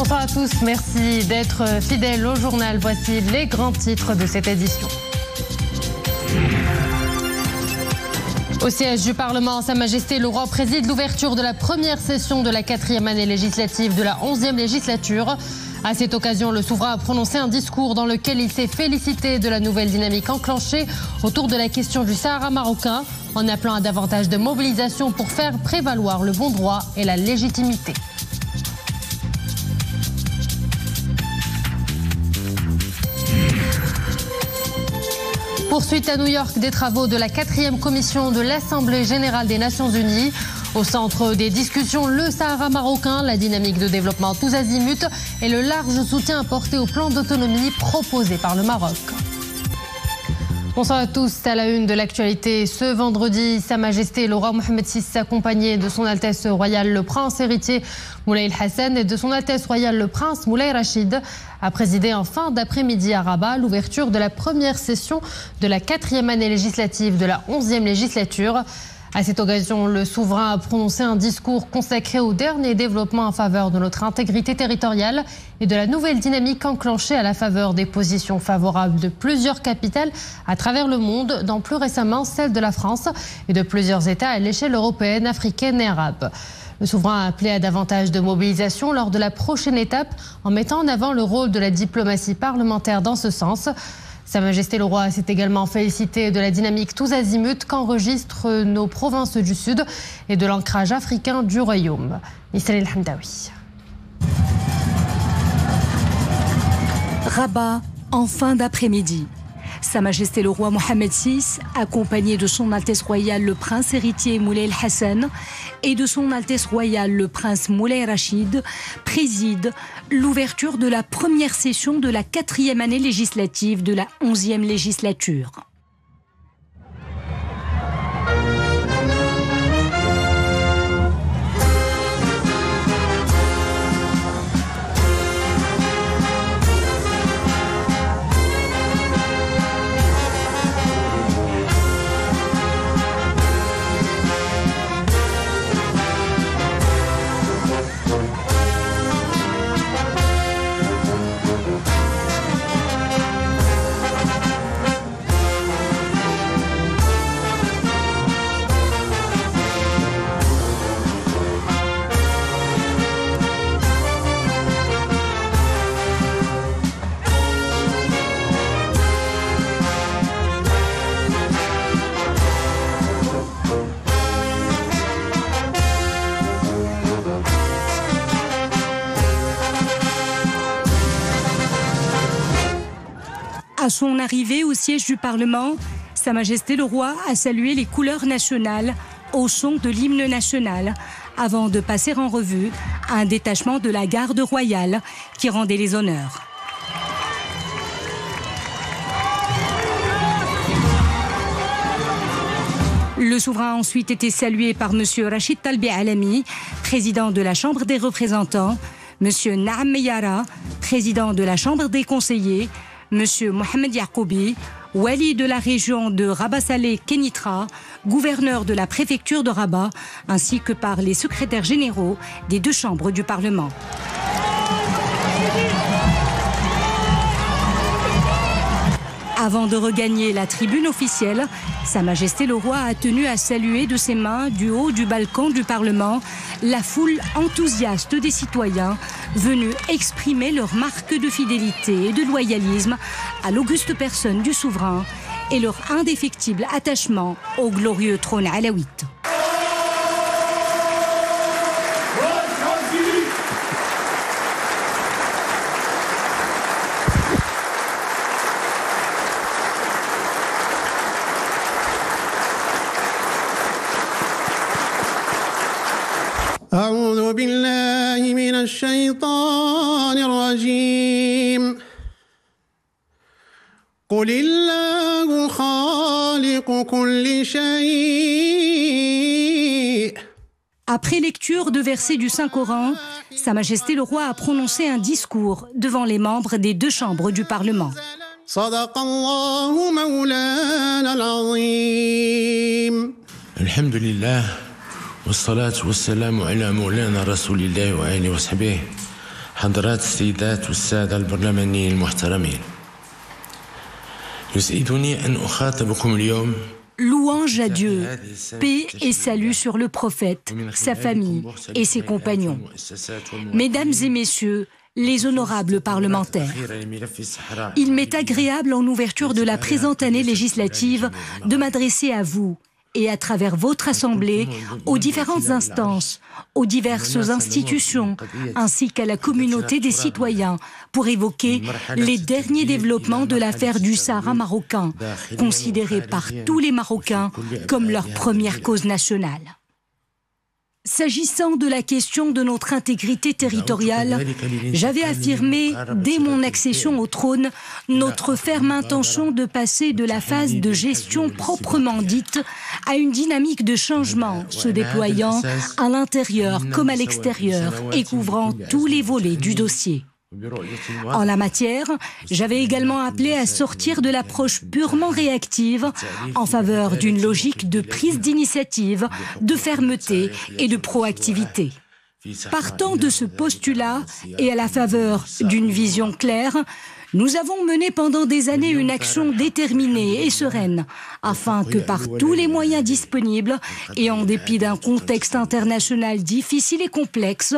Bonsoir à tous, merci d'être fidèles au journal. Voici les grands titres de cette édition. Au siège du Parlement, Sa Majesté le Roi préside l'ouverture de la première session de la 4e année législative de la 11e législature. À cette occasion, le souverain a prononcé un discours dans lequel il s'est félicité de la nouvelle dynamique enclenchée autour de la question du Sahara marocain, en appelant à davantage de mobilisation pour faire prévaloir le bon droit et la légitimité. Poursuite à New York des travaux de la 4e commission de l'Assemblée générale des Nations unies. Au centre des discussions, le Sahara marocain, la dynamique de développement tous azimuts et le large soutien apporté au plan d'autonomie proposé par le Maroc. Bonsoir à tous. À la une de l'actualité, ce vendredi, Sa Majesté le Roi Mohammed VI, accompagné de son Altesse Royale le Prince héritier Moulay El-Hassan et de son Altesse Royale le Prince Moulay Rachid, a présidé en fin d'après-midi à Rabat l'ouverture de la première session de la 4e année législative de la 11e législature. À cette occasion, le souverain a prononcé un discours consacré au dernier développement en faveur de notre intégrité territoriale et de la nouvelle dynamique enclenchée à la faveur des positions favorables de plusieurs capitales à travers le monde, dont plus récemment celle de la France et de plusieurs États à l'échelle européenne, africaine et arabe. Le souverain a appelé à davantage de mobilisation lors de la prochaine étape en mettant en avant le rôle de la diplomatie parlementaire dans ce sens. Sa Majesté le Roi s'est également félicité de la dynamique tous azimuts qu'enregistrent nos provinces du Sud et de l'ancrage africain du Royaume. Nissal El-Hamdawi. Rabat, en fin d'après-midi. Sa Majesté le Roi Mohammed VI, accompagné de son Altesse Royale le Prince héritier Moulay El-Hassan et de son Altesse Royale le Prince Moulay Rachid, préside l'ouverture de la première session de la 4e année législative de la 11e législature. À son arrivée au siège du Parlement, Sa Majesté le Roi a salué les couleurs nationales au son de l'hymne national avant de passer en revue un détachement de la garde royale qui rendait les honneurs. Le souverain a ensuite été salué par M. Rachid Talbi Alami, président de la Chambre des représentants, M. Naam Meyara, président de la Chambre des conseillers, M. Mohamed Yaqoubi, wali de la région de Rabat-Salé Kenitra, gouverneur de la préfecture de Rabat, ainsi que par les secrétaires généraux des deux chambres du Parlement. Avant de regagner la tribune officielle, Sa Majesté le Roi a tenu à saluer de ses mains, du haut du balcon du Parlement, la foule enthousiaste des citoyens venus exprimer leur marque de fidélité et de loyalisme à l'auguste personne du souverain et leur indéfectible attachement au glorieux trône alaouite. أعوذ بالله من الشيطان الرجيم قل الله خالق كل شيء. Après lecture de versets du Saint-Coran, Sa Majesté le Roi a prononcé un discours devant les membres des deux chambres du Parlement. صدق الله مولانا العظيم. الحمد لله والصلاة والسلام على مولانا رسول الله وآله وصحبه حضرات السيدات والسادة البرلمانيين المحترمين يسعدني أن أخاطبكم اليوم. Louange à Dieu, paix et salut sur le prophète, sa famille et ses compagnons. Mesdames et messieurs, les honorables parlementaires, il m'est agréable en ouverture de la présente année législative de m'adresser à vous et à travers votre Assemblée, aux différentes instances, aux diverses institutions, ainsi qu'à la communauté des citoyens, pour évoquer les derniers développements de l'affaire du Sahara marocain, considérée par tous les Marocains comme leur première cause nationale. S'agissant de la question de notre intégrité territoriale, j'avais affirmé dès mon accession au trône notre ferme intention de passer de la phase de gestion proprement dite à une dynamique de changement se déployant à l'intérieur comme à l'extérieur et couvrant tous les volets du dossier. En la matière, j'avais également appelé à sortir de l'approche purement réactive en faveur d'une logique de prise d'initiative, de fermeté et de proactivité. Partant de ce postulat et à la faveur d'une vision claire, nous avons mené pendant des années une action déterminée et sereine afin que par tous les moyens disponibles et en dépit d'un contexte international difficile et complexe,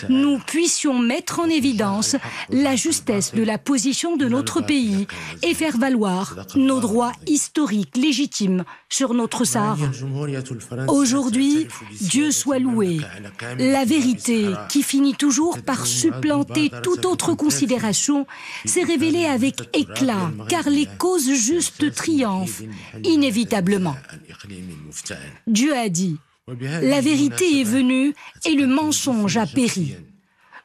nous puissions mettre en évidence la justesse de la position de notre pays et faire valoir nos droits historiques légitimes sur notre Sahara. Aujourd'hui, Dieu soit loué, la vérité qui finit toujours par supplanter toute autre considération s'est révélée avec éclat, car les causes justes triomphent inévitablement. Dieu a dit, la vérité est venue et le mensonge a péri.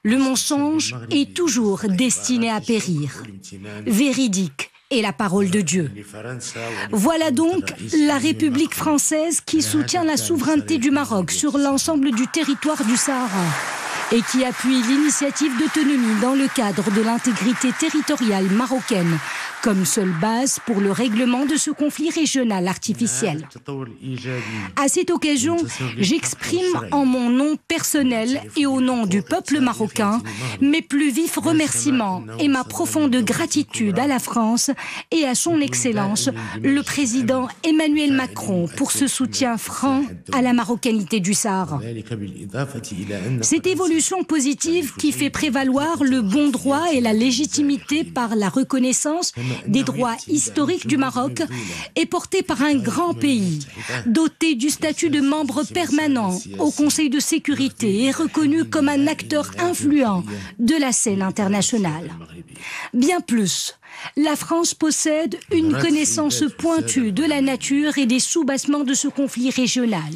Le mensonge est toujours destiné à périr. Véridique est la parole de Dieu. Voilà donc la République française qui soutient la souveraineté du Maroc sur l'ensemble du territoire du Sahara et qui appuie l'initiative d'autonomie dans le cadre de l'intégrité territoriale marocaine comme seule base pour le règlement de ce conflit régional artificiel. À cette occasion, j'exprime en mon nom personnel et au nom du peuple marocain mes plus vifs remerciements et ma profonde gratitude à la France et à son Excellence, le président Emmanuel Macron, pour ce soutien franc à la marocanité du Sahara. Cette évolution positive qui fait prévaloir le bon droit et la légitimité par la reconnaissance des droits historiques du Maroc est portée par un grand pays, doté du statut de membre permanent au Conseil de sécurité et reconnu comme un acteur influent de la scène internationale. Bien plus, la France possède une connaissance pointue de la nature et des soubassements de ce conflit régional.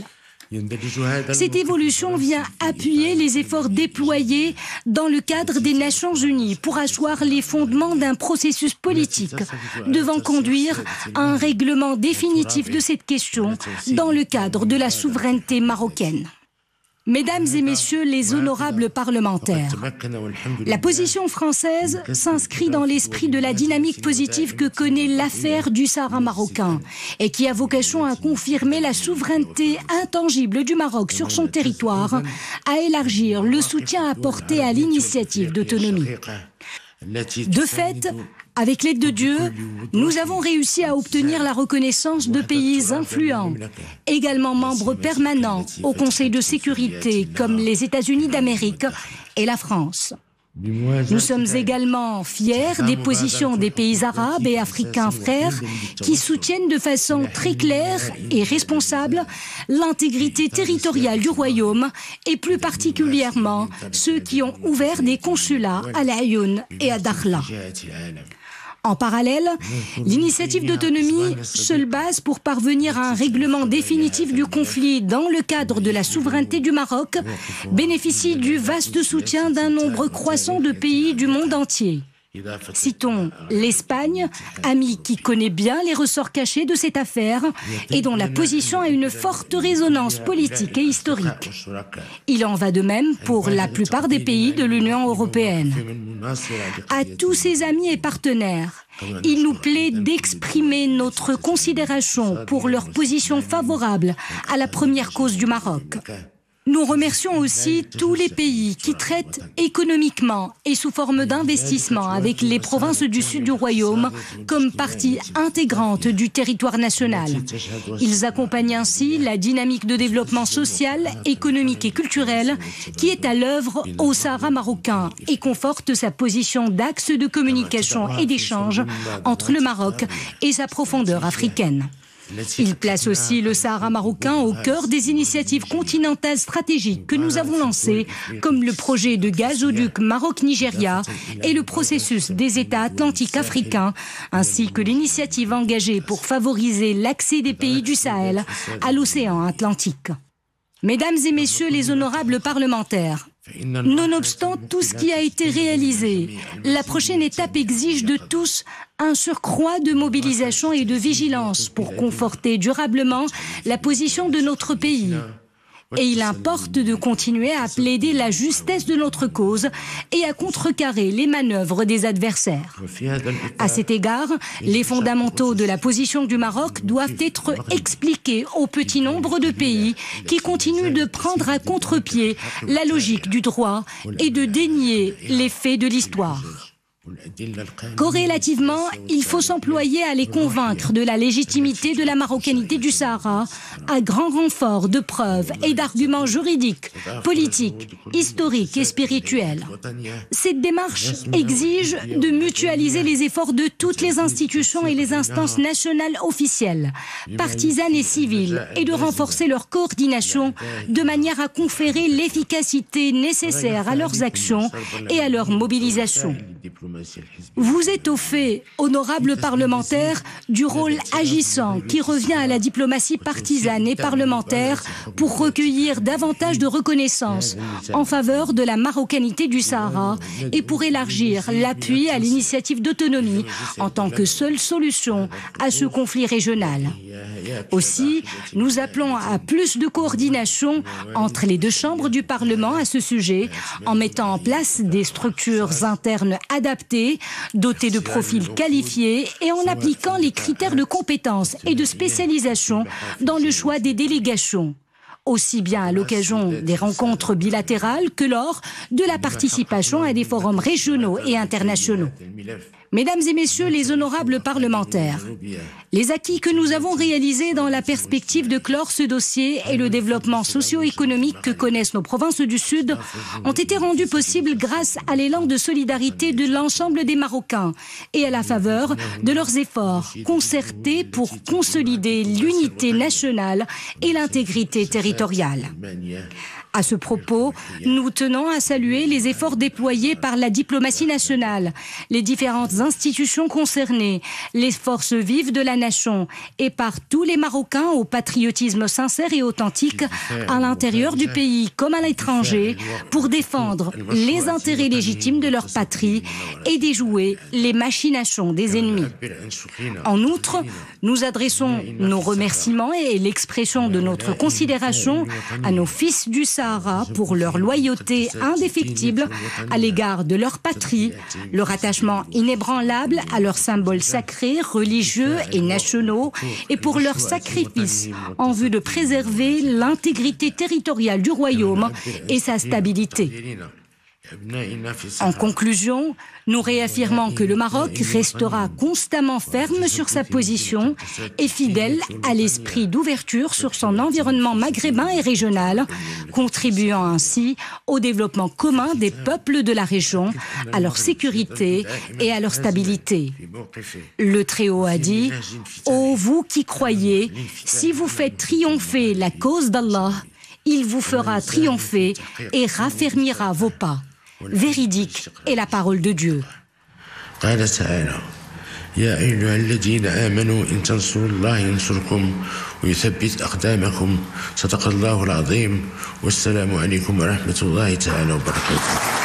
Cette évolution vient appuyer les efforts déployés dans le cadre des Nations Unies pour asseoir les fondements d'un processus politique devant conduire à un règlement définitif de cette question dans le cadre de la souveraineté marocaine. Mesdames et messieurs les honorables parlementaires, la position française s'inscrit dans l'esprit de la dynamique positive que connaît l'affaire du Sahara marocain et qui a vocation à confirmer la souveraineté intangible du Maroc sur son territoire, à élargir le soutien apporté à l'initiative d'autonomie. De fait, avec l'aide de Dieu, nous avons réussi à obtenir la reconnaissance de pays influents, également membres permanents au Conseil de sécurité comme les États-Unis d'Amérique et la France. Nous sommes également fiers des positions des pays arabes et africains frères qui soutiennent de façon très claire et responsable l'intégrité territoriale du royaume et plus particulièrement ceux qui ont ouvert des consulats à La Ayoun et à Dakhla. En parallèle, l'initiative d'autonomie, seule base pour parvenir à un règlement définitif du conflit dans le cadre de la souveraineté du Maroc, bénéficie du vaste soutien d'un nombre croissant de pays du monde entier. Citons l'Espagne, ami qui connaît bien les ressorts cachés de cette affaire et dont la position a une forte résonance politique et historique. Il en va de même pour la plupart des pays de l'Union européenne. À tous ses amis et partenaires, il nous plaît d'exprimer notre considération pour leur position favorable à la première cause du Maroc. Nous remercions aussi tous les pays qui traitent économiquement et sous forme d'investissement avec les provinces du sud du royaume comme partie intégrante du territoire national. Ils accompagnent ainsi la dynamique de développement social, économique et culturel qui est à l'œuvre au Sahara marocain et conforte sa position d'axe de communication et d'échange entre le Maroc et sa profondeur africaine. Il place aussi le Sahara marocain au cœur des initiatives continentales stratégiques que nous avons lancées, comme le projet de gazoduc Maroc-Nigeria et le processus des États atlantiques africains, ainsi que l'initiative engagée pour favoriser l'accès des pays du Sahel à l'océan Atlantique. Mesdames et messieurs les honorables parlementaires, nonobstant tout ce qui a été réalisé, la prochaine étape exige de tous un surcroît de mobilisation et de vigilance pour conforter durablement la position de notre pays. Et il importe de continuer à plaider la justesse de notre cause et à contrecarrer les manœuvres des adversaires. À cet égard, les fondamentaux de la position du Maroc doivent être expliqués au petit nombre de pays qui continuent de prendre à contre-pied la logique du droit et de dénier les faits de l'histoire. Corrélativement, il faut s'employer à les convaincre de la légitimité de la marocanité du Sahara à grand renfort de preuves et d'arguments juridiques, politiques, historiques et spirituels. Cette démarche exige de mutualiser les efforts de toutes les institutions et les instances nationales officielles, partisanes et civiles, et de renforcer leur coordination de manière à conférer l'efficacité nécessaire à leurs actions et à leur mobilisation. Vous êtes au fait, honorables parlementaires, du rôle agissant qui revient à la diplomatie partisane et parlementaire pour recueillir davantage de reconnaissance en faveur de la marocanité du Sahara et pour élargir l'appui à l'initiative d'autonomie en tant que seule solution à ce conflit régional. Aussi, nous appelons à plus de coordination entre les deux chambres du Parlement à ce sujet, en mettant en place des structures internes adaptées, dotées de profils qualifiés et en appliquant les critères de compétence et de spécialisation dans le choix des délégations, aussi bien à l'occasion des rencontres bilatérales que lors de la participation à des forums régionaux et internationaux. Mesdames et messieurs les honorables parlementaires, les acquis que nous avons réalisés dans la perspective de clore ce dossier et le développement socio-économique que connaissent nos provinces du Sud ont été rendus possibles grâce à l'élan de solidarité de l'ensemble des Marocains et à la faveur de leurs efforts concertés pour consolider l'unité nationale et l'intégrité territoriale. À ce propos, nous tenons à saluer les efforts déployés par la diplomatie nationale, les différentes institutions concernées, les forces vives de la nation et par tous les Marocains au patriotisme sincère et authentique à l'intérieur du pays comme à l'étranger pour défendre les intérêts légitimes de leur patrie et déjouer les machinations des ennemis. En outre, nous adressons nos remerciements et l'expression de notre considération à nos fils du Sahara pour leur loyauté indéfectible à l'égard de leur patrie, leur attachement inébranlable à leurs symboles sacrés, religieux et nationaux, et pour leur sacrifice en vue de préserver l'intégrité territoriale du royaume et sa stabilité. En conclusion, nous réaffirmons que le Maroc restera constamment ferme sur sa position et fidèle à l'esprit d'ouverture sur son environnement maghrébin et régional, contribuant ainsi au développement commun des peuples de la région, à leur sécurité et à leur stabilité. Le Très-Haut a dit « Ô vous qui croyez, si vous faites triompher la cause d'Allah, il vous fera triompher et raffermira vos pas. » Véridique est la parole de Dieu. قال تعالى يا أيها الذين آمنوا إن تنصروا الله ينصركم ويثبت أقدامكم صدق الله العظيم والسلام عليكم ورحمة الله تعالى وبركاته.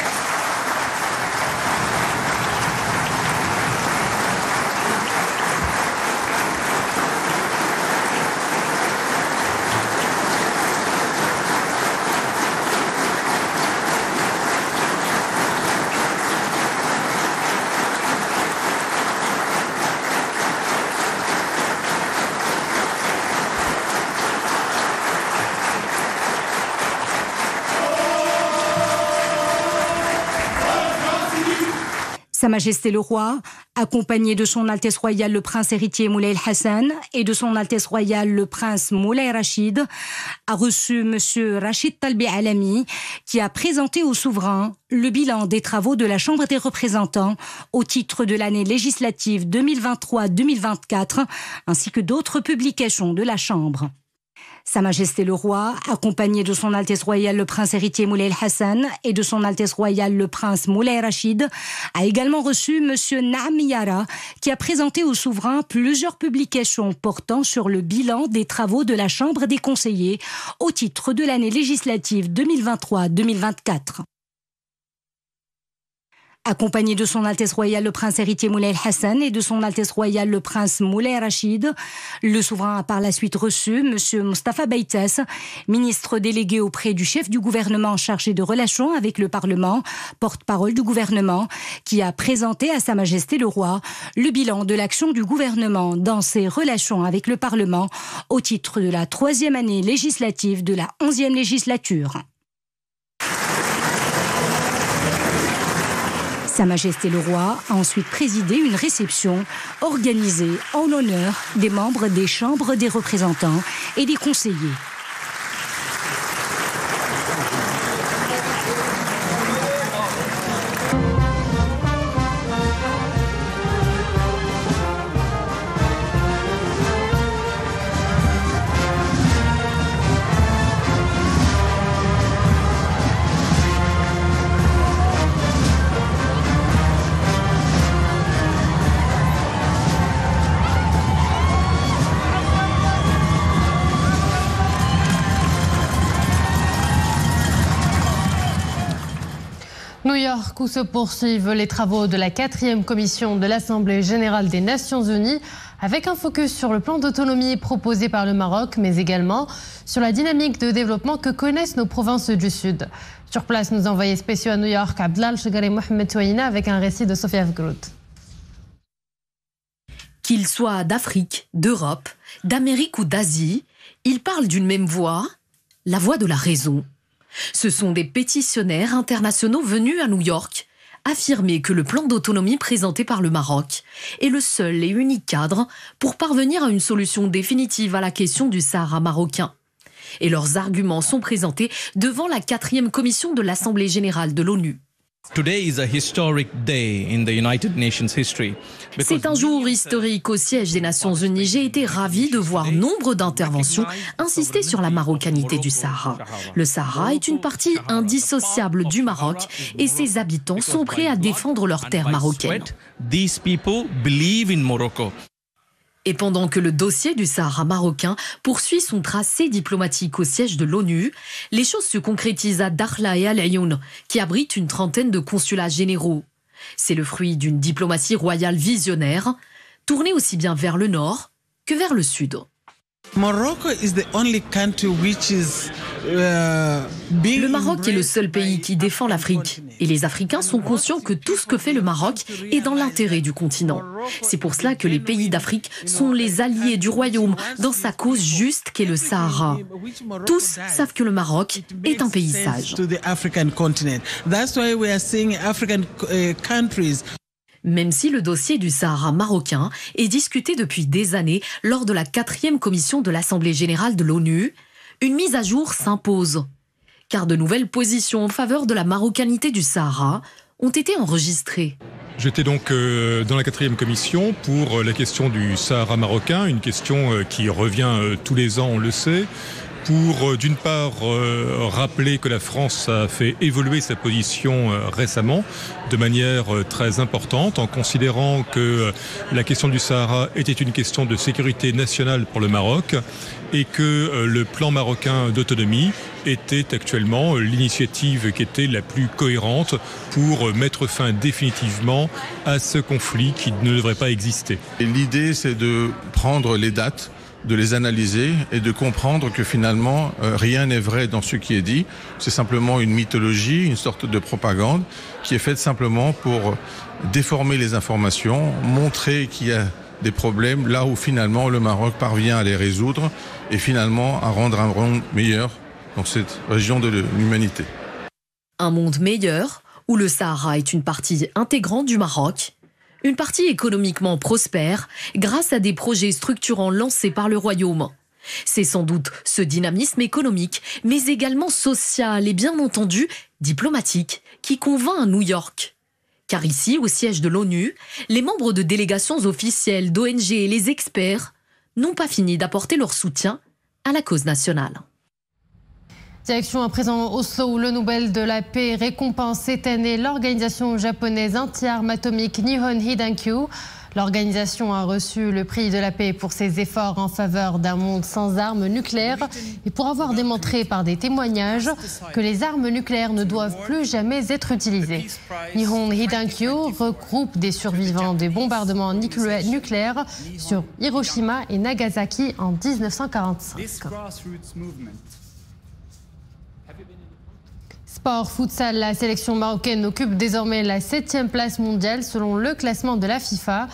Sa Majesté le Roi, accompagné de son Altesse Royale le Prince héritier Moulay Hassan et de son Altesse Royale le Prince Moulay Rachid, a reçu M. Rachid Talbi Alami, qui a présenté au souverain le bilan des travaux de la Chambre des représentants au titre de l'année législative 2023-2024, ainsi que d'autres publications de la Chambre. Sa Majesté le Roi, accompagné de son Altesse Royale le Prince héritier Moulay Hassan et de son Altesse Royale le Prince Moulay Rachid, a également reçu M. Naam Yara, qui a présenté au souverain plusieurs publications portant sur le bilan des travaux de la Chambre des conseillers au titre de l'année législative 2023-2024. Accompagné de son Altesse Royale le Prince héritier Moulay Hassan et de son Altesse Royale le Prince Moulay Rachid, le souverain a par la suite reçu M. Mostafa Beites, ministre délégué auprès du chef du gouvernement chargé de relations avec le Parlement, porte-parole du gouvernement, qui a présenté à Sa Majesté le Roi le bilan de l'action du gouvernement dans ses relations avec le Parlement au titre de la 3e année législative de la 11e législature. Sa Majesté le Roi a ensuite présidé une réception organisée en l'honneur des membres des chambres des représentants et des conseillers. New York, où se poursuivent les travaux de la 4e commission de l'Assemblée générale des Nations unies, avec un focus sur le plan d'autonomie proposé par le Maroc, mais également sur la dynamique de développement que connaissent nos provinces du Sud. Sur place, nos envoyés spéciaux à New York, Abdelal Chegari et Mohamed Touaïna, avec un récit de Sophia Fgrout. Qu'ils soient d'Afrique, d'Europe, d'Amérique ou d'Asie, ils parlent d'une même voix, la voix de la raison. Ce sont des pétitionnaires internationaux venus à New York affirmer que le plan d'autonomie présenté par le Maroc est le seul et unique cadre pour parvenir à une solution définitive à la question du Sahara marocain. Et leurs arguments sont présentés devant la 4e commission de l'Assemblée générale de l'ONU. C'est un jour historique au siège des Nations Unies. J'ai été ravie de voir nombre d'interventions insister sur la marocanité du Sahara. Le Sahara est une partie indissociable du Maroc et ses habitants sont prêts à défendre leurs terres marocaines. Et pendant que le dossier du Sahara marocain poursuit son tracé diplomatique au siège de l'ONU, les choses se concrétisent à Dakhla et Al Ayoun, qui abritent une trentaine de consulats généraux. C'est le fruit d'une diplomatie royale visionnaire, tournée aussi bien vers le nord que vers le sud. Le Maroc est le seul pays qui défend l'Afrique. Et les Africains sont conscients que tout ce que fait le Maroc est dans l'intérêt du continent. C'est pour cela que les pays d'Afrique sont les alliés du royaume dans sa cause juste qu'est le Sahara. Tous savent que le Maroc est un pays sage. Même si le dossier du Sahara marocain est discuté depuis des années lors de la 4e commission de l'Assemblée générale de l'ONU, une mise à jour s'impose. Car de nouvelles positions en faveur de la marocanité du Sahara ont été enregistrées. J'étais donc dans la 4e commission pour la question du Sahara marocain, une question qui revient tous les ans, on le sait, pour d'une part rappeler que la France a fait évoluer sa position récemment de manière très importante en considérant que la question du Sahara était une question de sécurité nationale pour le Maroc et que le plan marocain d'autonomie était actuellement l'initiative qui était la plus cohérente pour mettre fin définitivement à ce conflit qui ne devrait pas exister. L'idée, c'est de prendre les dates, de les analyser et de comprendre que finalement rien n'est vrai dans ce qui est dit. C'est simplement une mythologie, une sorte de propagande qui est faite simplement pour déformer les informations, montrer qu'il y a des problèmes là où finalement le Maroc parvient à les résoudre et finalement à rendre un monde meilleur dans cette région de l'humanité. Un monde meilleur où le Sahara est une partie intégrante du Maroc, une partie économiquement prospère grâce à des projets structurants lancés par le royaume. C'est sans doute ce dynamisme économique, mais également social et bien entendu diplomatique, qui convainc à New York. Car ici, au siège de l'ONU, les membres de délégations officielles, d'ONG et les experts n'ont pas fini d'apporter leur soutien à la cause nationale. Direction à présent Oslo, où le Nobel de la paix récompense cette année l'organisation japonaise anti-armes atomiques Nihon Hidankyu. L'organisation a reçu le prix de la paix pour ses efforts en faveur d'un monde sans armes nucléaires et pour avoir démontré par des témoignages que les armes nucléaires ne doivent plus jamais être utilisées. Nihon Hidankyu regroupe des survivants des bombardements nucléaires sur Hiroshima et Nagasaki en 1945. Sport, futsal, la sélection marocaine occupe désormais la 7e place mondiale selon le classement de la FIFA.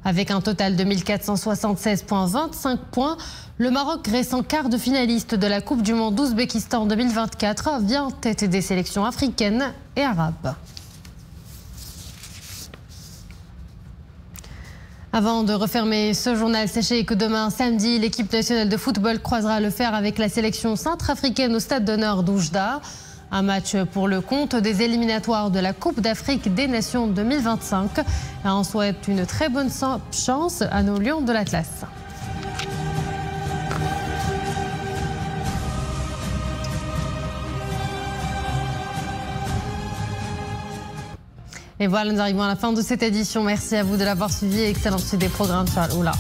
Avec un total de 1476,25 points, le Maroc, récent quart de finaliste de la Coupe du Monde d'Ouzbékistan 2024, vient en tête des sélections africaines et arabes. Avant de refermer ce journal, sachez que demain samedi, l'équipe nationale de football croisera le fer avec la sélection centrafricaine au stade d'honneur d'Oujda. Un match pour le compte des éliminatoires de la Coupe d'Afrique des Nations 2025. Et on souhaite une très bonne chance à nos Lions de l'Atlas. Et voilà, nous arrivons à la fin de cette édition. Merci à vous de l'avoir suivi. Excellente suite des programmes sur Al-Oula.